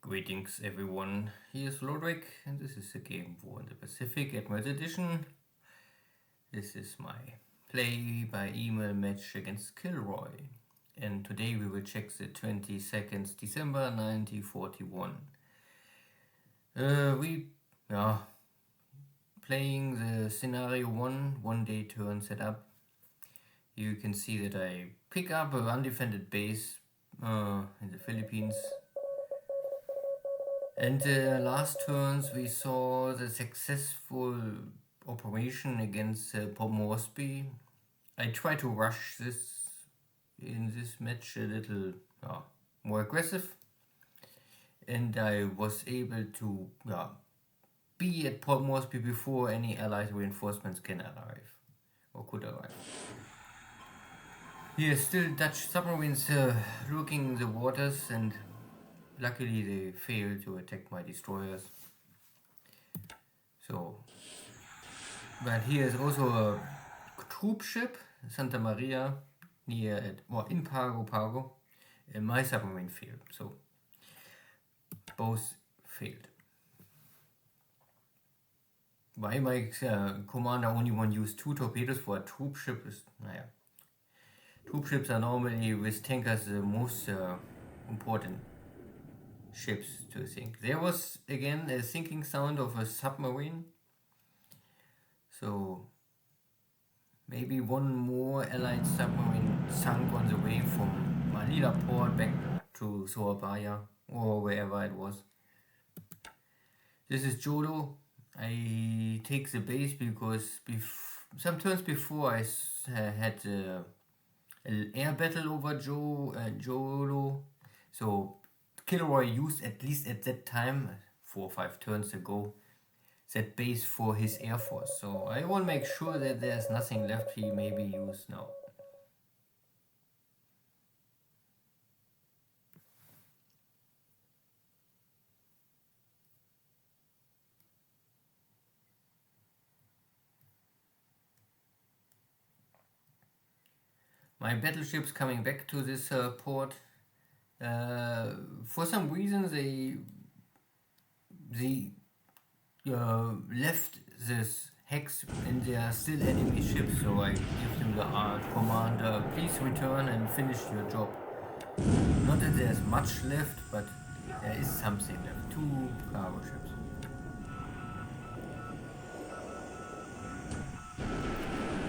Greetings everyone, here's Lodrik and this is the Game War in the Pacific Admiral Edition. This is my play by email match against KilRoy, and today we will check the 22nd December 1941. Playing the scenario 1 day turn setup. You can see that I pick up an undefended base in the Philippines. And the last turns we saw the successful operation against Port Moresby. I try to rush this in this match a little more aggressive, and I was able to be at Port Moresby before any Allied reinforcements can arrive or could arrive. Here still Dutch submarines looking the waters, and luckily they failed to attack my destroyers. But here is also a troop ship, Santa Maria, in Pago, and my submarine failed. So both failed. Why my commander only used 2 torpedoes for a troop ship is, troop ships are normally with tankers the most important ships to sink. There was again a sinking sound of a submarine, so maybe one more Allied submarine sunk on the way from Manila port back to Surabaya or wherever it was. This is Jolo. I take the base because some turns before I had an air battle over Jolo, so KilRoy used, at least at that time, 4 or 5 turns ago, that base for his air force. So I want to make sure that there's nothing left he maybe use now. My battleships coming back to this port. For some reason they left this hex and there are still enemy ships, so I give them the command, please return and finish your job. Not that there's much left, but there is something left. 2 cargo ships.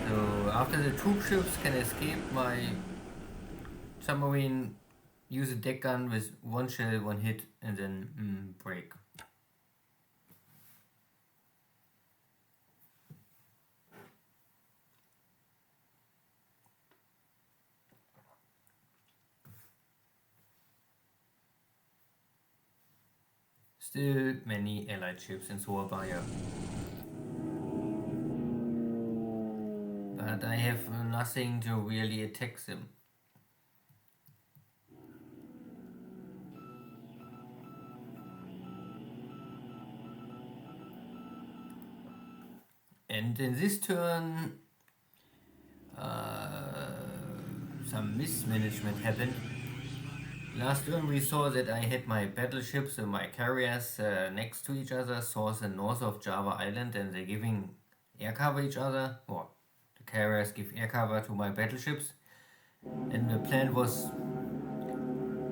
So after the troop ships can escape, my submarine use a deck gun with 1 shell, 1 hit, and then break. Still many Allied ships in Surabaya, but I have nothing to really attack them. And in this turn, some mismanagement happened. Last turn we saw that I had my battleships and my carriers next to each other, south and north of Java Island, and they're giving air cover each other, or the carriers give air cover to my battleships. And the plan was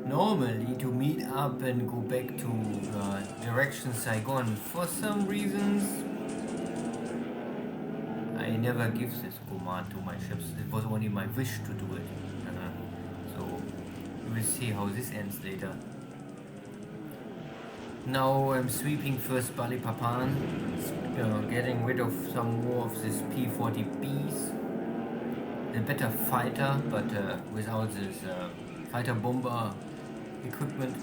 normally to meet up and go back to direction Saigon. For some reasons I never give this command to my ships. It was only my wish to do it. So we'll see how this ends later. Now I'm sweeping first Balikpapan, getting rid of some more of this P-40Bs. The better fighter, but without this fighter bomber equipment.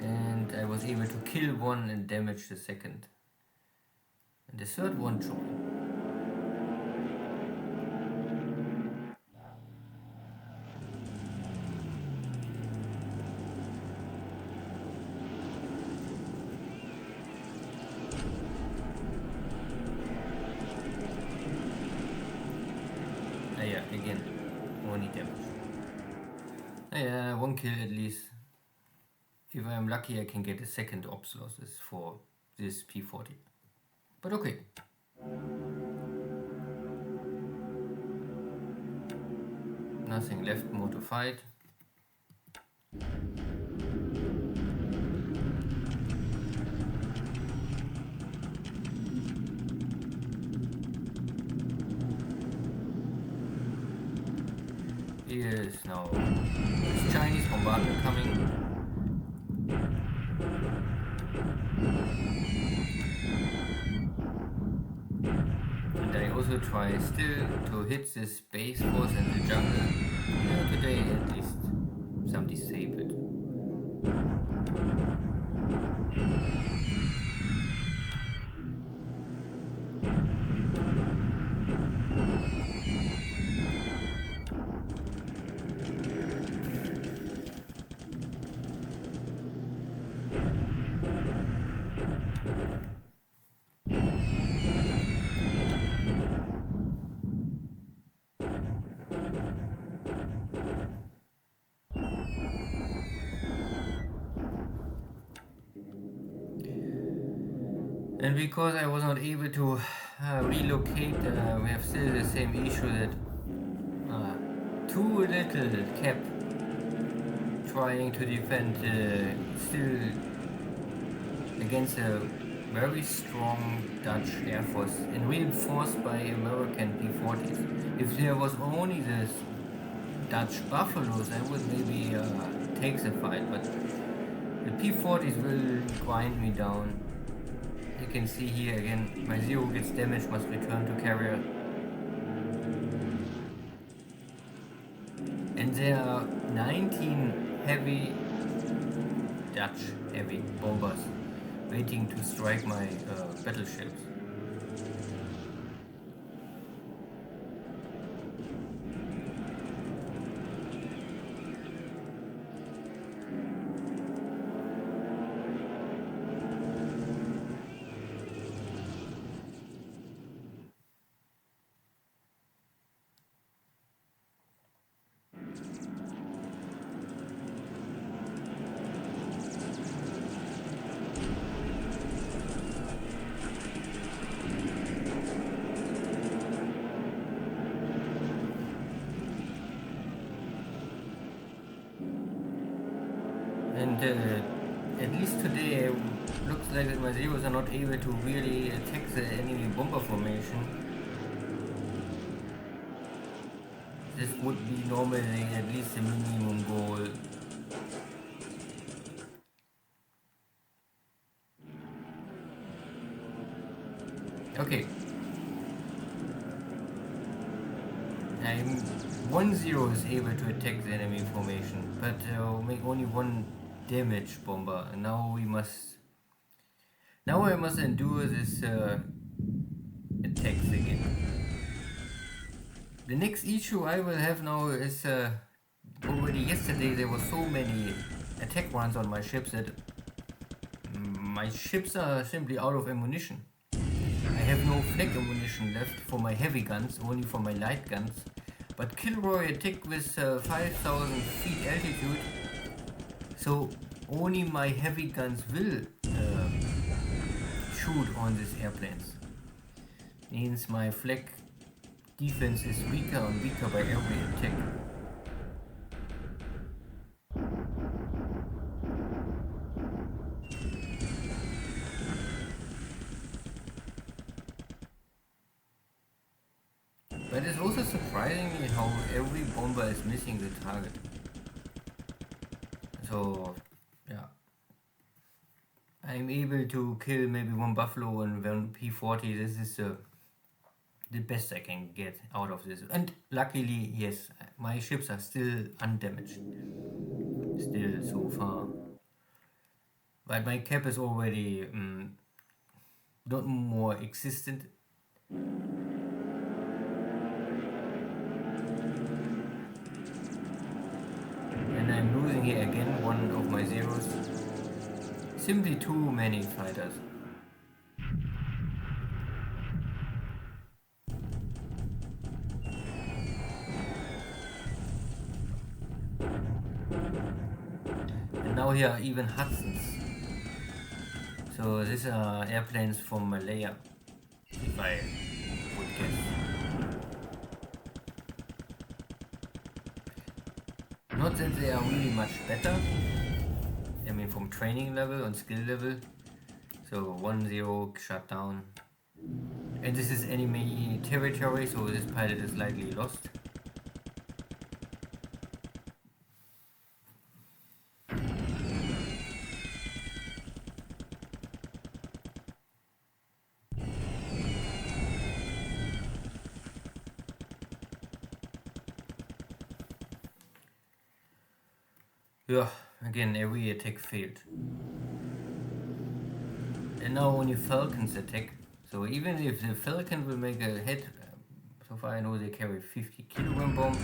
And I was able to kill 1 and damage the 2nd. And the 3rd one joined. Again, only damage. Yeah, one kill at least. If I'm lucky, I can get a second ops losses for this P40. But okay. Nothing left more to fight. Here is now this Chinese bombardment coming. And I also try still to hit this base force in the jungle. Yeah, today at least some disabled. And because I was not able to relocate, we have still the same issue that too little cap trying to defend still against a very strong Dutch Air Force and reinforced by American P-40s. If there was only this Dutch Buffaloes, I would maybe take the fight, but the P-40s will grind me down. You can see here again, my zero gets damaged, must return to carrier. And there are 19 heavy Dutch heavy bombers waiting to strike my battleships. And at least today looks like that my zeros are not able to really attack the enemy bomber formation. This would be normally at least the minimum goal. Okay. I'm 1-0 is able to attack the enemy formation, but make only one damage bomber. And now I must endure this attacks again. The next issue I will have now is already yesterday there were so many attack runs on my ships that my ships are simply out of ammunition. I have no flak ammunition left for my heavy guns, only for my light guns. But KilRoy attack with 5,000 feet altitude, so only my heavy guns will shoot on these airplanes. Means my flak defense is weaker and weaker by every attack. But it's also surprising me how every bomber is missing the target. So, yeah. I'm able to kill maybe one Buffalo and one P-40. This is the best I can get out of this. And luckily, yes, my ships are still undamaged. Still so far. But my cap is already not more existent. And I'm losing here again one of my zeros. Simply too many fighters. now here are even Hudsons. So these are airplanes from Malaya, if I would guess. Not that they are really much better, I mean from training level and skill level. So 1-0 shut down. And this is enemy territory, so this pilot is likely lost. Yeah, again every attack failed. And now only Falcons attack. So even if the Falcon will make a hit, so far I know they carry 50 kilogram bomb.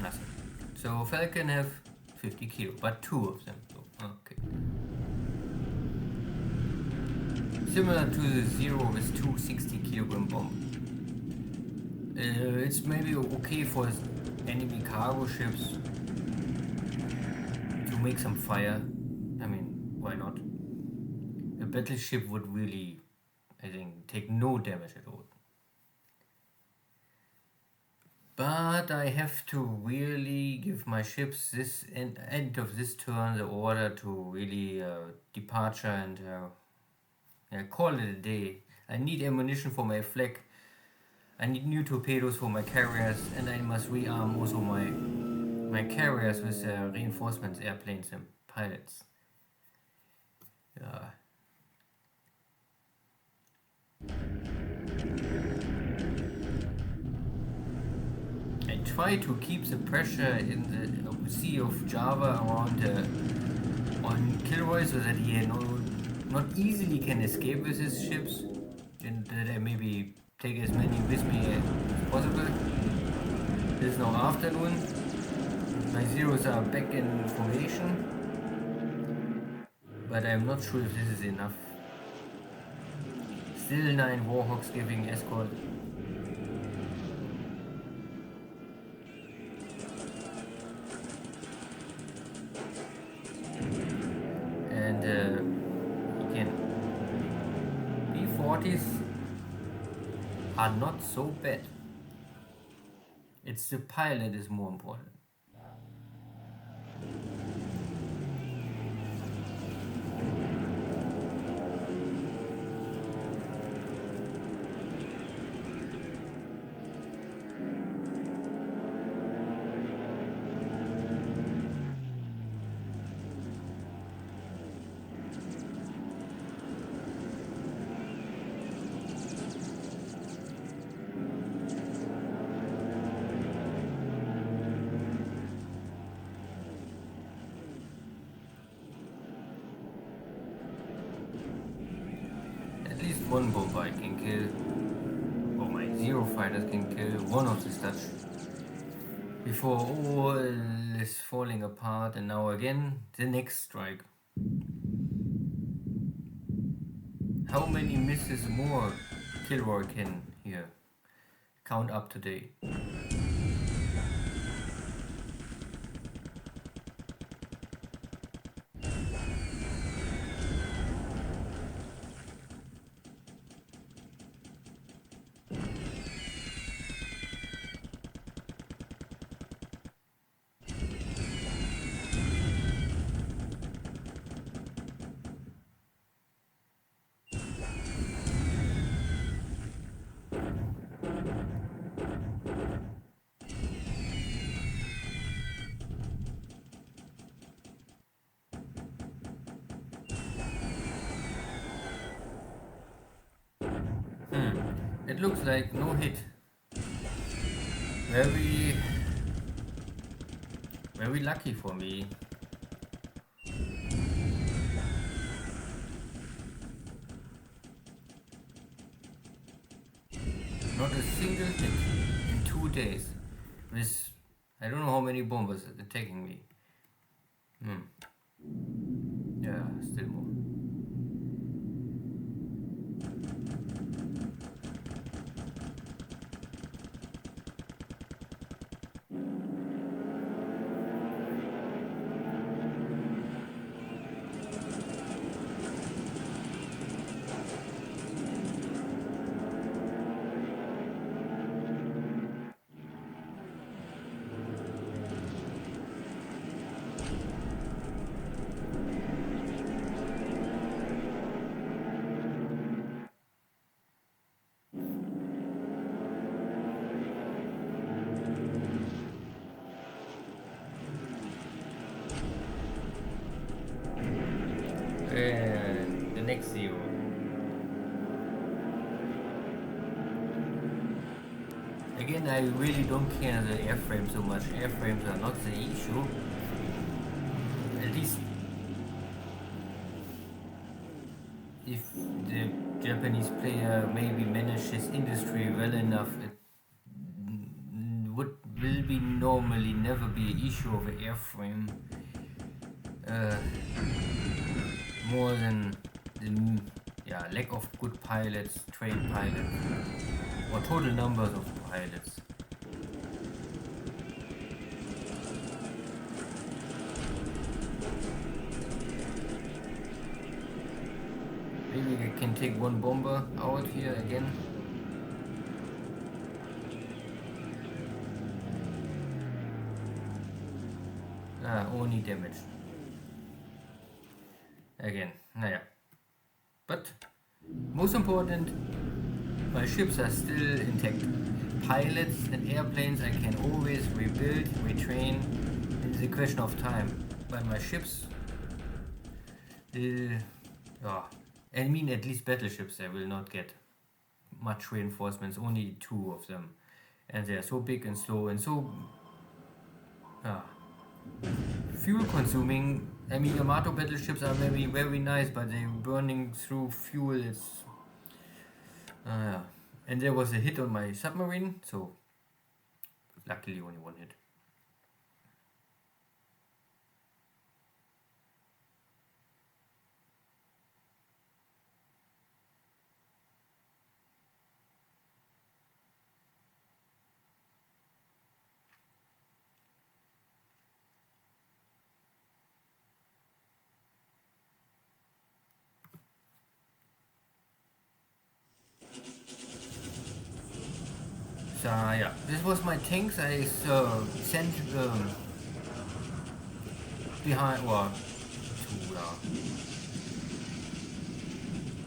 Nothing. So Falcon have 50 kilo, but 2 of them. So, okay. Similar to the Zero with 260 kilogram bomb. It's maybe okay for enemy cargo ships to make some fire. I mean, why not? A battleship would really, I think, take no damage at all. But I have to really give my ships this end of this turn the order to really departure and call it a day. I need ammunition for my flag. I need new torpedoes for my carriers, and I must rearm also my carriers with reinforcements, airplanes and pilots. I try to keep the pressure in the Sea of Java around on KilRoy so that he not easily can escape with his ships, and that I maybe take as many with me as possible. It is now afternoon. My Zeros are back in formation, but I'm not sure if this is enough. Still 9 Warhawks giving escort. And again, B-40s are not so bad. It's the pilot is more important. One bomber I can kill, or my Zero fighters can kill one of the Dutch before all is falling apart, and now again the next strike. How many misses more KilRoy can here count up today? It looks like no hit. Very lucky for me. Not a single hit in 2 days. With I don't know how many bombers attacking me. Yeah, still more. Again, I really don't care the airframe so much. Airframes are not the issue. At least if the Japanese player maybe manage his industry well enough, it will be normally never be an issue of an airframe. More than the lack of good pilots, trained pilots, or total numbers of pilots. Maybe I can take one bomber out here again. Only damage. Again, naja. But most important, my ships are still intact. Pilots and airplanes I can always rebuild, retrain. It's a question of time. But my ships, I mean at least battleships, I will not get much reinforcements, only 2 of them. And they are so big and slow and so fuel consuming. I mean, Yamato battleships are very, very nice, but they're burning through fuel. It's and there was a hit on my submarine, so luckily only 1 hit. So yeah, this was my tanks I sent behind, or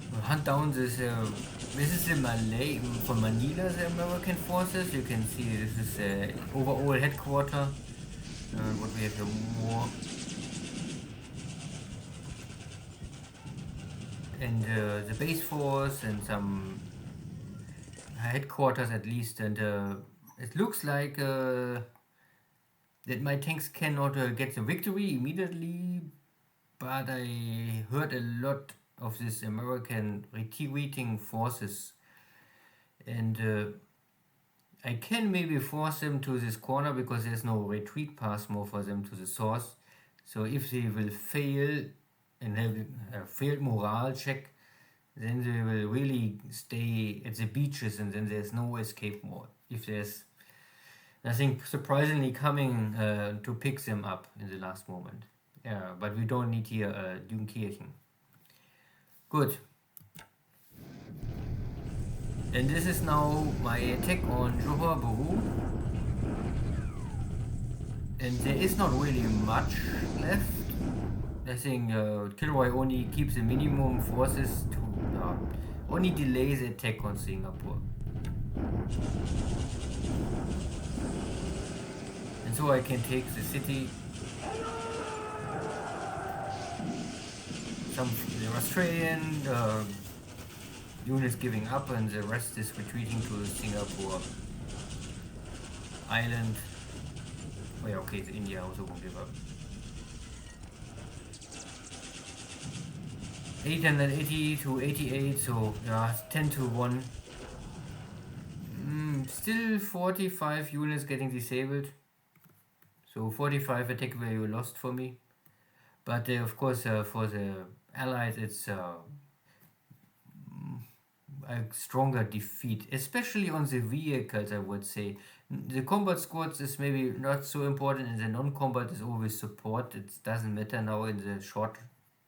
to hunt down this. This is the Malay from Manila, the American forces. You can see this is the overall headquarter. What we have here more. And the base force and some headquarters at least, and it looks like that my tanks cannot get the victory immediately, but I heard a lot of this American retreating forces, and I can maybe force them to this corner because there's no retreat path more for them to the source. So if they will fail and have a failed morale check, then they will really stay at the beaches and then there's no escape more. If there's nothing surprisingly coming to pick them up in the last moment. Yeah, but we don't need here Dünkirchen. Good. And this is now my attack on Johor Bahru. And there is not really much left. I think KilRoy only keeps the minimum forces to only delays the attack on Singapore. And so I can take the city. The Australian units giving up and the rest is retreating to Singapore island. Oh yeah, okay, the India also won't give up. 880 to 88, so yeah, 10 to 1. Still 45 units getting disabled. So 45 attack value lost for me. But of course for the Allies it's a stronger defeat, especially on the vehicles, I would say. The combat squads is maybe not so important, and the non-combat is always support. It doesn't matter now in the short.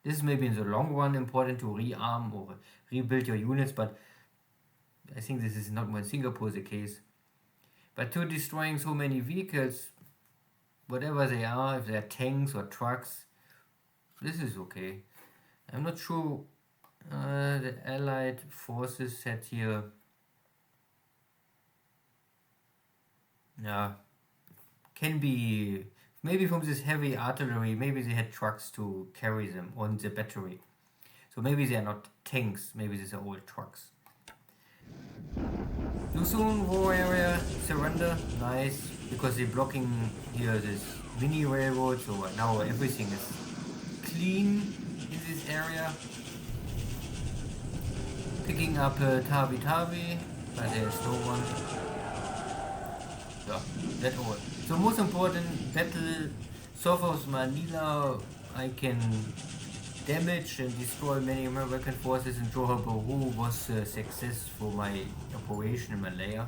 This is maybe in the long run important to rearm or rebuild your units, but I think this is not more in Singapore the case. But to destroying so many vehicles, whatever they are, if they're tanks or trucks, this is okay. I'm not sure the Allied forces had here. Yeah, can be maybe from this heavy artillery, maybe they had trucks to carry them on the battery. So maybe they are not tanks, maybe these are all trucks. Luzon war area surrender, nice, because they're blocking here this mini railroad, so now everything is clean in this area. Picking up Tavi Tavi, but there's no one. Yeah, that all. So most important battle, south of Manila, I can damage and destroy many American forces, and Johor Bahru was a success for my operation in Malaya.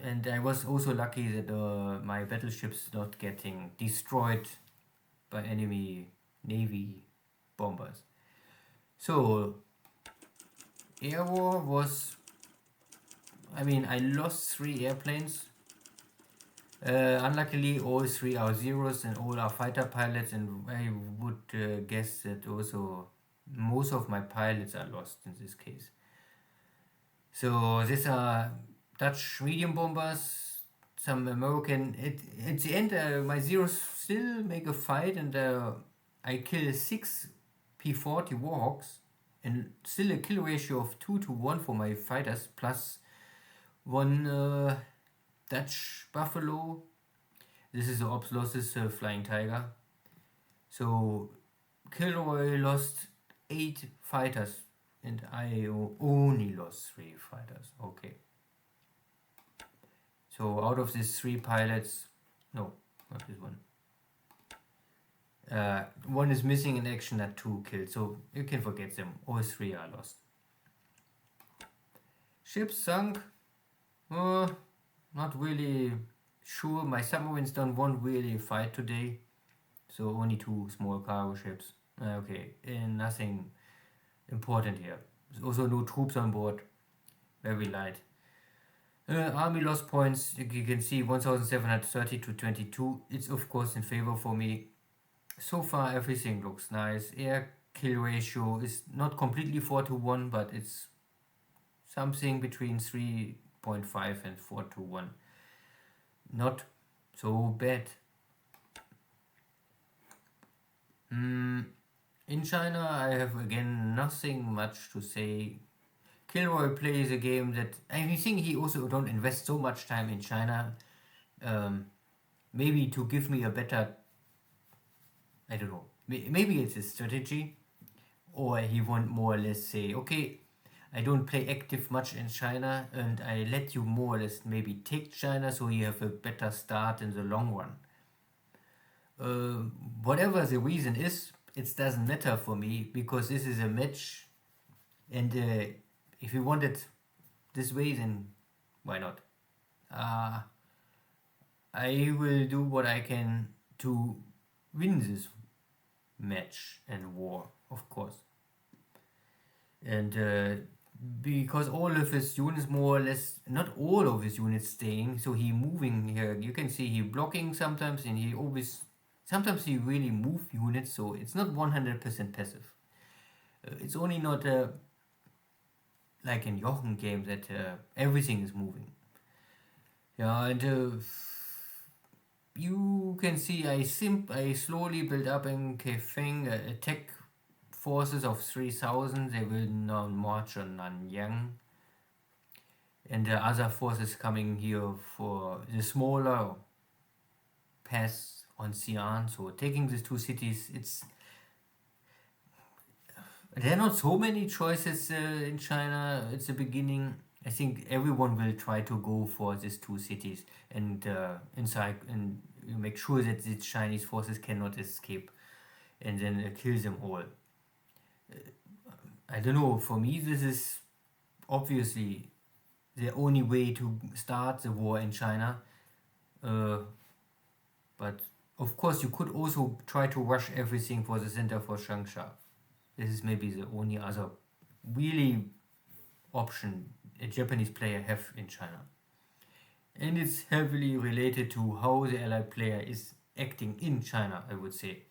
And I was also lucky that my battleships not getting destroyed by enemy navy bombers. So air war was, I mean, I lost 3 airplanes. Unluckily, all 3 are zeros and all are fighter pilots, and I would guess that also most of my pilots are lost in this case. So these are Dutch medium bombers, some American. At the end, my zeros still make a fight, and I kill 6 P-40 Warhawks, and still a kill ratio of 2-1 for my fighters, plus 1 Dutch Buffalo. This is the Ops losses Flying Tiger. So KilRoy lost 8 fighters and I only lost 3 fighters. Okay. So out of these 3 pilots, no, not this one. One is missing in action at 2 killed, so you can forget them. All 3 are lost. Ships sunk. Not really sure. My submarines don't want really fight today, so only 2 small cargo ships. Okay, and nothing important here. There's also no troops on board. Very light. Army loss points, you can see 1730 to 22. It's of course in favor for me. So far everything looks nice. Air kill ratio is not completely 4-1, but it's something between 3.5 and 4-1. Not so bad. In China, I have again nothing much to say. KilRoy plays a game that I think he also don't invest so much time in China. Maybe to give me a better, I don't know. Maybe it's a strategy, or he want more or less say, okay, I don't play active much in China, and I let you more or less maybe take China, so you have a better start in the long run. Whatever the reason is, it doesn't matter for me, because this is a match, and if you want it this way, then why not? I will do what I can to win this match and war, of course. And because all of his units more or less, not all of his units staying, so he moving here. You can see he blocking sometimes, and he always, sometimes he really move units, so it's not 100% passive. It's only not like in Jochen game that everything is moving. Yeah, and you can see I slowly build up in Kaifeng attack forces of 3,000. They will now march on Nanyang, and the other forces coming here for the smaller pass on Xi'an. So taking these 2 cities, there are not so many choices in China at the beginning. I think everyone will try to go for these 2 cities and inside, and you make sure that the Chinese forces cannot escape, and then kill them all. I don't know, for me this is obviously the only way to start the war in China. But of course you could also try to rush everything for the center for Changsha. This is maybe the only other really option a Japanese player have in China. And it's heavily related to how the allied player is acting in China, I would say.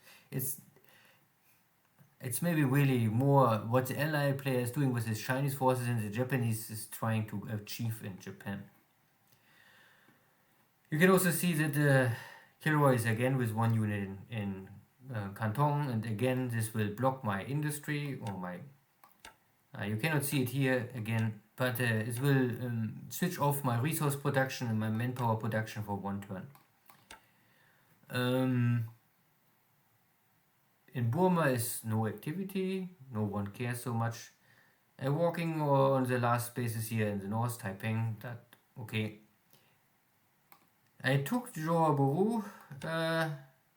It's maybe really more what the allied player is doing with his Chinese forces and the Japanese is trying to achieve in Japan. You can also see that KilRoy is again with 1 unit in canton, and again this will block my industry or my you cannot see it here again, but it will switch off my resource production and my manpower production for one turn. In Burma is no activity, no one cares so much. Walking on the last spaces here in the North Taiping, that okay. I took Johor Bahru.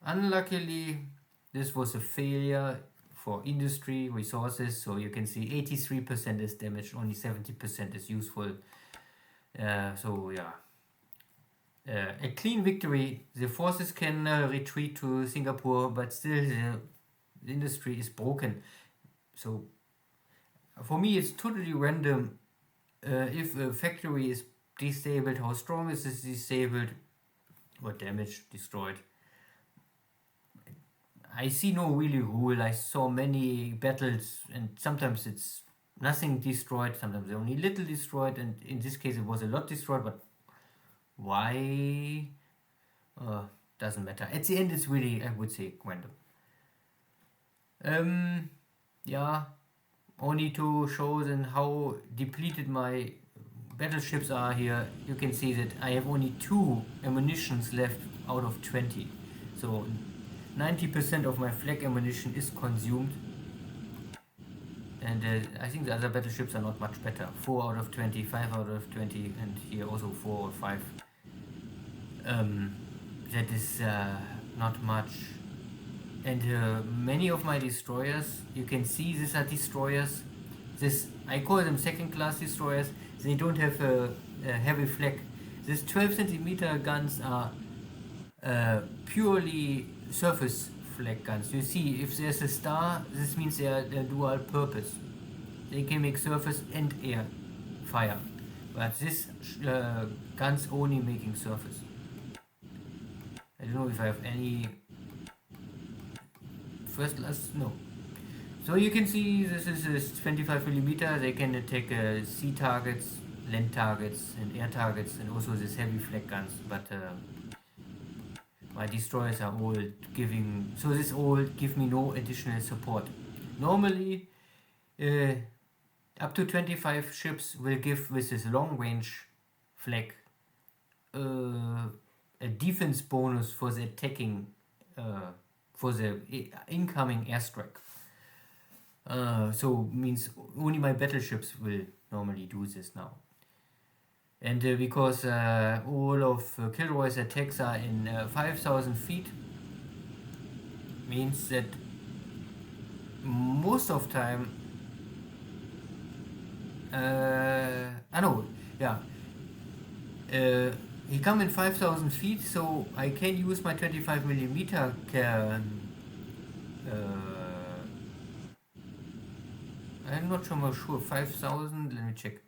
Unluckily, this was a failure for industry resources, so you can see 83% is damaged, only 70% is useful. So yeah, a clean victory. The forces can retreat to Singapore, but still the industry is broken. So for me, it's totally random if a factory is disabled, how strong is this disabled or damaged, destroyed. I see no really rule. I saw many battles, and sometimes it's nothing destroyed, sometimes only little destroyed, and in this case it was a lot destroyed, but why? Doesn't matter. At the end it's really, I would say, random. Yeah, only to show then how depleted my battleships are here. You can see that I have only 2 ammunitions left out of 20. So 90% of my flag ammunition is consumed, and I think the other battleships are not much better. 4 out of 20, 5 out of 20, and here also 4 or 5. That is not much. And many of my destroyers, you can see these are destroyers. I call them second class destroyers. They don't have a heavy flag. These 12 centimeter guns are purely surface flag guns. You see, if there's a star, this means they are dual purpose. They can make surface and air fire, but this gun's only making surface. I don't know if I have any first class, no. So you can see this is 25mm. They can attack sea targets, land targets, and air targets, and also these heavy flag guns. But my destroyers are all giving, so this all give me no additional support. Normally, up to 25 ships will give with this long range flag a defense bonus for the attacking, for the incoming airstrike. So means only my battleships will normally do this now. And because all of KilRoy's attacks are in 5,000 feet, means that most of time he come in 5,000 feet, so I can use my 25mm I'm not sure, 5,000, let me check.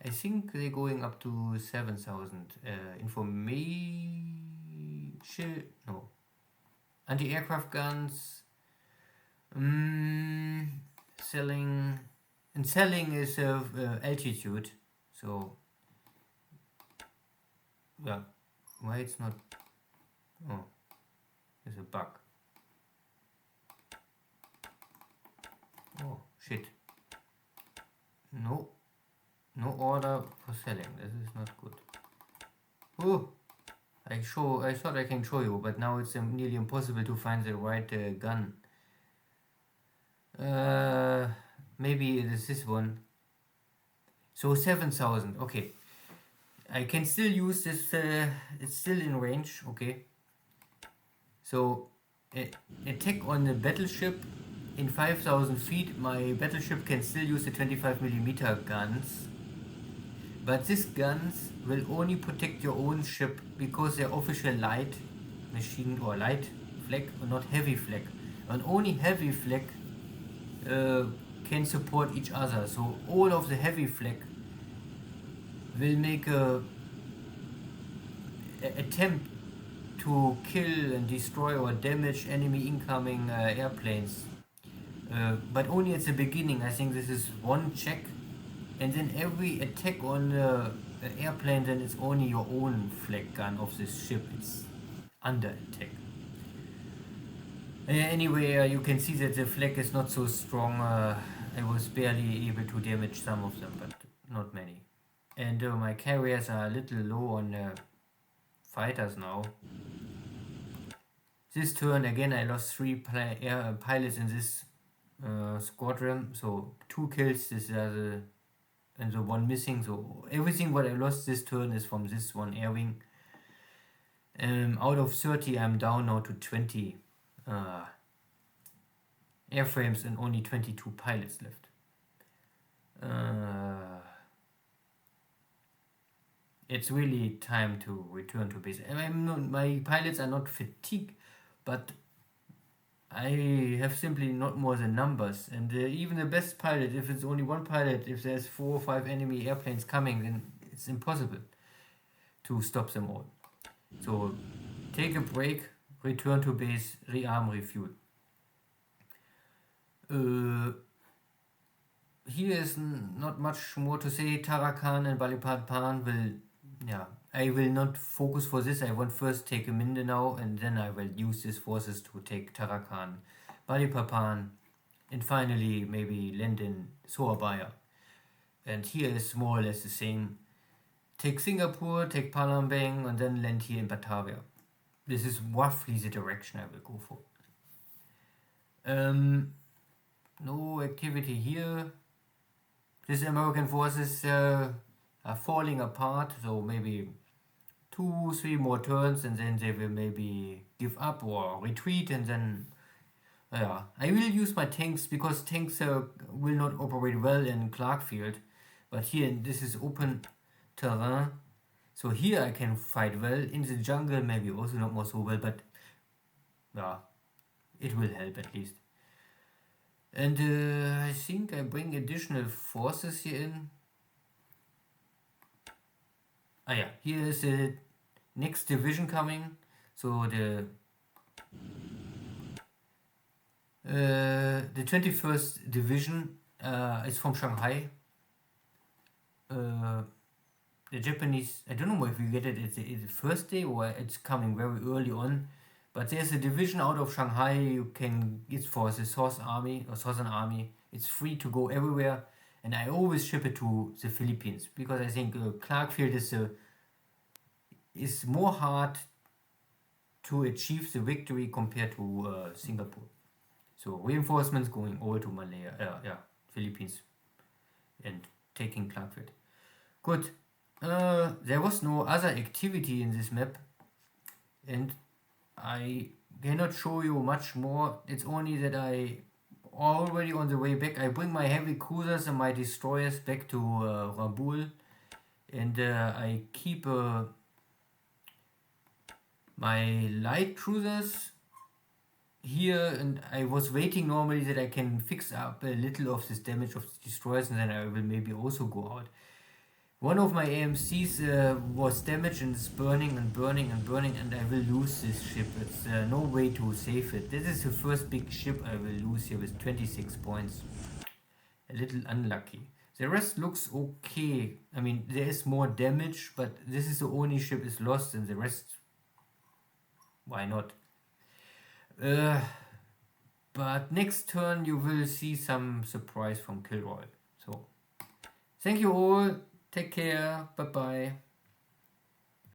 I think they're going up to 7,000. Information, no. Anti-aircraft guns. Selling. And selling is altitude. So, yeah. Why it's not? Oh, there's a bug. Oh, shit. No order for selling. This is not good. Oh, I thought I can show you, but now it's nearly impossible to find the right gun. Maybe it is this one. So 7,000. Okay, I can still use this. It's still in range. Okay. So attack on the battleship. In 5,000 feet, my battleship can still use the 25mm guns, but these guns will only protect your own ship because they're official light machine or light flag, or not heavy flag. And only heavy flag can support each other. So all of the heavy flag will make a attempt to kill and destroy or damage enemy incoming airplanes. But only at the beginning. I think this is one check, and then every attack on the airplane, then it's only your own flag gun of this ship. It's under attack. Anyway, you can see that the flag is not so strong. I was barely able to damage some of them, but not many. And my carriers are a little low on fighters now. This turn again I lost 3 pilots in this squadron, so 2 kills, this is and the 1 missing, so everything what I lost this turn is from this 1 air wing. Out of 30 I'm down now to 20 airframes and only 22 pilots left. It's really time to return to base. My pilots are not fatigued, but I have simply not more than numbers. And even the best pilot, if it's only 1 pilot, if there's 4 or 5 enemy airplanes coming, then it's impossible to stop them all. So take a break, return to base, rearm, refuel. Here is not much more to say. Tarakan and Balikpapan will, I will not focus for this. I want first take Mindanao and then I will use these forces to take Tarakan, Balikpapan, and finally maybe land in Surabaya. And here is more or less the same. Take Singapore, take Palembang, and then land here in Batavia. This is roughly the direction I will go for. No activity here. These American forces are falling apart, so maybe 2-3 more turns and then they will maybe give up or retreat, and then I will use my tanks because tanks will not operate well in Clarkfield, but here this is open terrain, so here I can fight well. In the jungle maybe also not more so well, but it will help at least. And I think I bring additional forces here in. Here is the next division coming. So the 21st division is from Shanghai. The Japanese, I don't know if you get it, it's the first day or it's coming very early on. But there's a division out of Shanghai. You can, it's for the South Army or Southern Army. It's free to go everywhere, and I always ship it to the Philippines because I think Clarkfield is more hard to achieve the victory compared to Singapore. So reinforcements going over to Malaya, Philippines, and taking Clarkfield. Good. There was no other activity in this map, and I cannot show you much more. It's only that I already on the way back I bring my heavy cruisers and my destroyers back to Rabaul, and I keep my light cruisers here, and I was waiting normally that I can fix up a little of this damage of the destroyers, and then I will maybe also go out. One of my AMCs was damaged and it's burning and burning and burning, and I will lose this ship. It's no way to save it. This is the first big ship I will lose here with 26 points. A little unlucky. The rest looks okay. I mean, there is more damage, but this is the only ship is lost, and the rest, why not? But next turn you will see some surprise from KilRoy. So, thank you all. Take care. Bye bye.